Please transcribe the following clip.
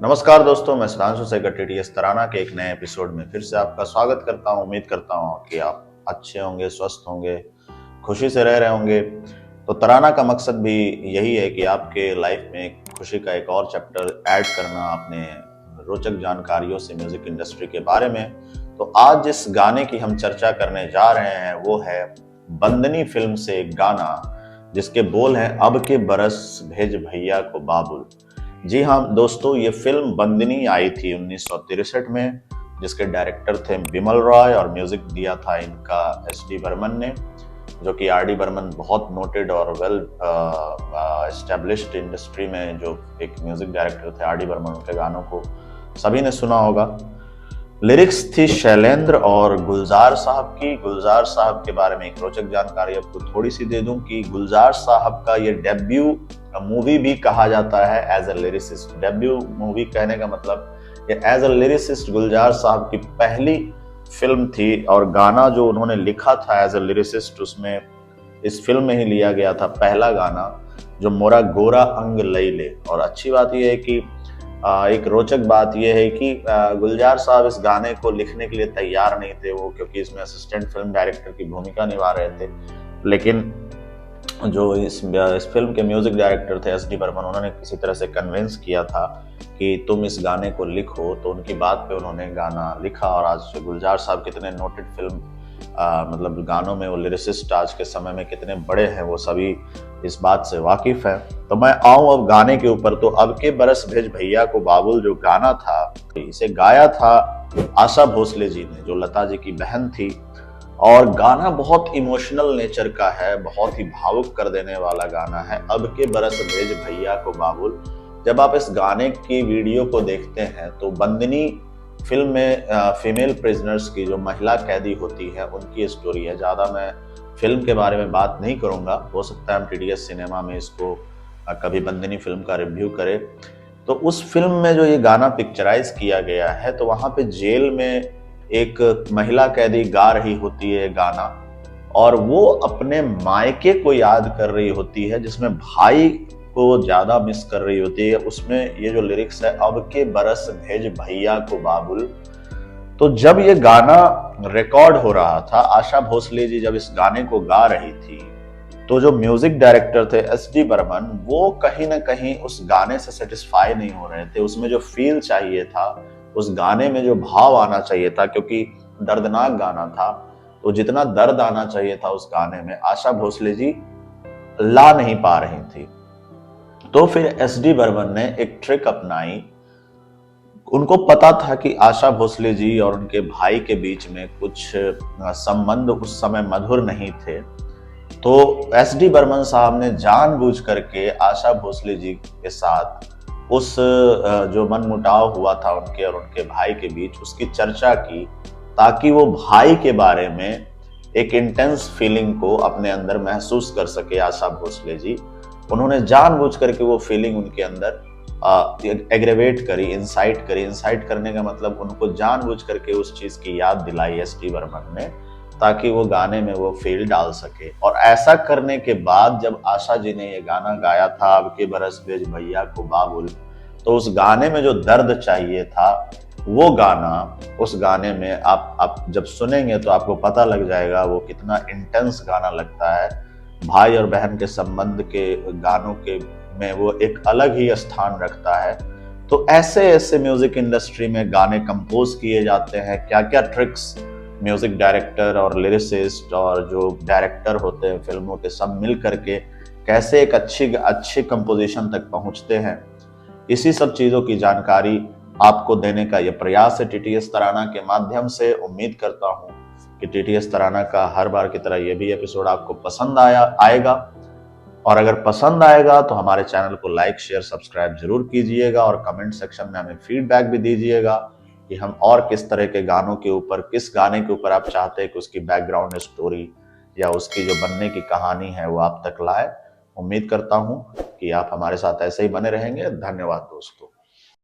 नमस्कार दोस्तों, मैं सुधांशु शेखर टीटीएस तराना के एक नए एपिसोड में फिर से आपका स्वागत करता हूं। उम्मीद करता हूं कि आप अच्छे होंगे, स्वस्थ होंगे, खुशी से रह रहे होंगे। तो तराना का मकसद भी यही है कि आपके लाइफ में खुशी का एक और चैप्टर ऐड करना अपने रोचक जानकारियों से म्यूजिक इंडस्ट्री के बारे में। तो आज जिस गाने की हम चर्चा करने जा रहे हैं वो है बंदनी फिल्म से एक गाना जिसके बोल हैं, अब के बरस भेज भैया को बाबुल। जी हाँ दोस्तों, ये फिल्म बंदनी आई थी 1963 में, जिसके डायरेक्टर थे बिमल रॉय और म्यूजिक दिया था इनका एस.डी. बर्मन ने, जो कि आर.डी. बर्मन बहुत नोटेड और वेल एस्टेब्लिश्ड इंडस्ट्री में जो एक म्यूजिक डायरेक्टर थे। आर.डी. बर्मन, उनके गानों को सभी ने सुना होगा। लिरिक्स थी शैलेंद्र और गुलजार साहब की। गुलजार साहब के बारे में एक रोचक जानकारी आपको थोड़ी सी दे दूं कि गुलजार साहब का ये डेब्यू मूवी भी कहा जाता है as a lyricist. Debut movie कहने का मतलब ये एज अ लिरिसिस्ट गुलजार साहब की पहली फिल्म थी, और गाना जो उन्होंने लिखा था एज अ लिरिसिस्ट उसमें इस फिल्म में ही लिया गया था पहला गाना, जो मोरा गोरा अंग लई ले। और अच्छी बात यह है कि एक रोचक बात यह है कि गुलजार साहब इस गाने को लिखने के लिए तैयार नहीं थे वो, क्योंकि इसमें असिस्टेंट फिल्म डायरेक्टर की भूमिका निभा रहे थे। लेकिन जो इस फिल्म के म्यूजिक डायरेक्टर थे एस.डी. बर्मन, उन्होंने किसी तरह से कन्विंस किया था कि तुम इस गाने को लिखो, तो उनकी बात पे उन्होंने गाना लिखा। और आज गुलजार साहब कितने नोटेड फिल्म मतलब गानों में वो लिरिसिस्ट आज के समय में कितने बड़े हैं, वो सभी इस बात से वाकिफ है। तो मैं आऊं अब गाने के ऊपर। तो अब के बरस भेज भैया को बाबुल जो गाना था, इसे गाया था आशा भोसले जी ने, जो लता जी की बहन थी। और गाना बहुत इमोशनल नेचर का है, बहुत ही भावुक कर देने वाला गाना है, अब के बरस भेज भैया को बाबुल। जब आप इस गाने की वीडियो को देखते हैं तो बंदनी फिल्म में फीमेल प्रिजनर्स की, जो महिला कैदी होती है, उनकी स्टोरी है। ज़्यादा मैं फिल्म के बारे में बात नहीं करूंगा, हो सकता है हम टीडीएस सिनेमा में इसको कभी बंदनी फिल्म का रिव्यू करें। तो उस फिल्म में जो ये गाना पिक्चराइज किया गया है, तो वहाँ पे जेल में एक महिला कैदी गा रही होती है गाना, और वो अपने मायके को याद कर रही होती है, जिसमें भाई को ज्यादा मिस कर रही होती है। उसमें ये जो लिरिक्स है, अब के बरस भेज भैया को बाबुल। तो जब ये गाना रिकॉर्ड हो रहा था, आशा भोसले जी जब इस गाने को गा रही थी, तो जो म्यूजिक डायरेक्टर थे एस.डी. बर्मन, वो कहीं ना कहीं उस गाने से सेटिस्फाई नहीं हो रहे थे। उसमें जो फील चाहिए था, उस गाने में जो भाव आना चाहिए था, क्योंकि दर्दनाक गाना था, तो जितना दर्द आना चाहिए था उस गाने में, आशा भोसले जी ला नहीं पा रही थी। तो फिर एस.डी. बर्मन ने एक ट्रिक अपनाई। उनको पता था कि आशा भोसले जी और उनके भाई के बीच में कुछ संबंध उस समय मधुर नहीं थे। तो एस.डी. बर्मन साहब ने जानबूझ करके आशा भोसले जी के साथ उस जो मनमुटाव हुआ था उनके और उनके भाई के बीच, उसकी चर्चा की, ताकि वो भाई के बारे में एक इंटेंस फीलिंग को अपने अंदर महसूस कर सके आशा भोसले जी। उन्होंने जानबूझ करके वो फीलिंग उनके अंदर एग्रेवेट करी, इंसाइट करने का मतलब उनको जानबूझ करके उस चीज की याद दिलाई एस.डी. बर्मन ने, ताकि वो गाने में वो फील डाल सके। और ऐसा करने के बाद जब आशा जी ने ये गाना गाया था, अब के बरस भेज भैया को बाबुल, तो उस गाने में जो दर्द चाहिए था, वो गाना, उस गाने में आप जब सुनेंगे तो आपको पता लग जाएगा वो कितना इंटेंस गाना लगता है। भाई और बहन के संबंध के गानों के में वो एक अलग ही स्थान रखता है। तो ऐसे ऐसे म्यूजिक इंडस्ट्री में गाने कंपोज किए जाते हैं। क्या क्या ट्रिक्स म्यूजिक डायरेक्टर और लिरिसिस्ट और जो डायरेक्टर होते हैं फिल्मों के, सब मिल करके कैसे एक अच्छी कंपोजिशन तक पहुंचते हैं, इसी सब चीजों की जानकारी आपको देने का यह प्रयास है टीटीएस तराना के माध्यम से। उम्मीद करता हूं कि टीटीएस तराना का हर बार की तरह यह भी एपिसोड आपको पसंद आएगा। और अगर पसंद आएगा तो हमारे चैनल को लाइक, शेयर, सब्सक्राइब जरूर कीजिएगा, और कमेंट सेक्शन में हमें फीडबैक भी दीजिएगा कि हम और किस तरह के गानों के ऊपर, किस गाने के ऊपर आप चाहते हैं कि उसकी बैकग्राउंड स्टोरी या उसकी जो बनने की कहानी है वो आप तक लाए। उम्मीद करता हूं कि आप हमारे साथ ऐसे ही बने रहेंगे। धन्यवाद दोस्तों।